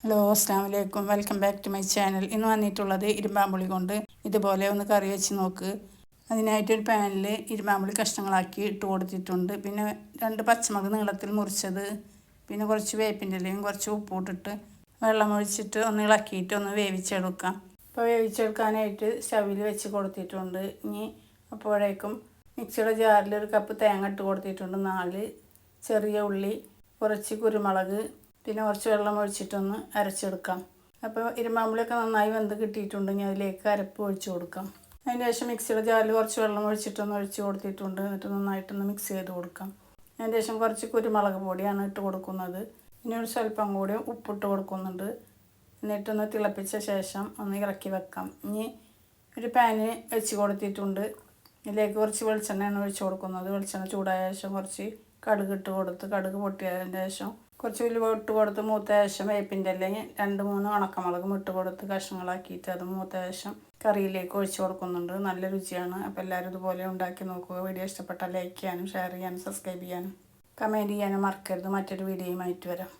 Hello അസ്സാം വലൈക്കും welcome back to my channel. ഇന്ന് വന്നിട്ടുള്ളത് ഇരുമ്പാമ്പുളി കൊണ്ട് ഇതുപോലെ ഒന്ന് കറി വെച്ച് നോക്ക്. അതിനായിട്ടൊരു പാനിൽ ഇരുമ്പാമ്പുളി കഷ്ണങ്ങളാക്കി ഇട്ട് കൊടുത്തിട്ടുണ്ട്. പിന്നെ 2 പച്ചമുളക് നീളത്തിൽ മുറിച്ചത്, പിന്നെ കുറച്ച് വേപ്പിൻ്റെ ഇലയും കുറച്ച് ഉപ്പും ഇട്ടിട്ട് വെള്ളം ഒഴിച്ചിട്ട് ഒന്ന് ഇളക്കിയിട്ട് ഒന്ന് വേവിച്ചെടുക്കാം. അപ്പോൾ വേവിച്ചെടുക്കാനായിട്ട് സ്റ്റവിൽ വെച്ച് കൊടുത്തിട്ടുണ്ട്. ഇനി അപ്പോഴേക്കും മിക്സിയുടെ ജാറിൽ 1 കപ്പ് തേങ്ങ ഇട്ട് കൊടുത്തിട്ടുണ്ട്. 4 ചെറിയ ഉള്ളി, കുറച്ച് കുരുമുളക്, പിന്നെ കുറച്ച് വെള്ളം ഒഴിച്ചിട്ടൊന്ന് അരച്ചെടുക്കാം. അപ്പോൾ ഇരുമ്പാമ്പുളിയൊക്കെ നന്നായി വെന്ത് കിട്ടിയിട്ടുണ്ടെങ്കിൽ അതിലേക്ക് അരപ്പ് ഒഴിച്ച് കൊടുക്കാം. അതിന് ശേഷം മിക്സിയുടെ ജാറിൽ കുറച്ച് വെള്ളം ഒഴിച്ചിട്ടൊന്ന് ഒഴിച്ച് കൊടുത്തിട്ടുണ്ട്. എന്നിട്ട് നന്നായിട്ടൊന്ന് മിക്സ് ചെയ്ത് കൊടുക്കാം. അതിന് ശേഷം കുറച്ച് കുരുമുളക് പൊടിയാണ് ഇട്ട് കൊടുക്കുന്നത്. ഇനി ഒരു സ്വല്പം കൂടി ഉപ്പിട്ട് കൊടുക്കുന്നുണ്ട്. എന്നിട്ടൊന്ന് തിളപ്പിച്ച ശേഷം ഒന്ന് ഇറക്കി വെക്കാം. ഇനി ഒരു പാന് വെച്ച് കൊടുത്തിട്ടുണ്ട്. ഇതിലേക്ക് കുറച്ച് വെളിച്ചെണ്ണയാണ് ഒഴിച്ച് കൊടുക്കുന്നത്. വെളിച്ചെണ്ണ ചൂടായ ശേഷം കുറച്ച് കടുക് ഇട്ട് കൊടുത്ത് കടുക് പൊട്ടിയതിന് ശേഷം കുറച്ച് ഉലുവ ഇട്ട് കൊടുത്ത് മൂത്ത ശേഷം വേപ്പിൻ്റെ ഇലയും 2-3 ഉണക്കമുളകും ഇട്ട് കൊടുത്ത് കഷ്ണങ്ങളാക്കിയിട്ട് അത് മൂത്ത ശേഷം കറിയിലേക്ക് ഒഴിച്ച് കൊടുക്കുന്നുണ്ട്. നല്ല രുചിയാണ്. അപ്പോൾ എല്ലാവരും ഇതുപോലെ ഉണ്ടാക്കി നോക്കുക. വീഡിയോ ഇഷ്ടപ്പെട്ടാൽ ലൈക്ക് ചെയ്യാനും ഷെയർ ചെയ്യാനും സബ്സ്ക്രൈബ് ചെയ്യാനും കമൻറ്റ് ചെയ്യാനും മറക്കരുത്. മറ്റൊരു വീഡിയോയുമായിട്ട് വരാം.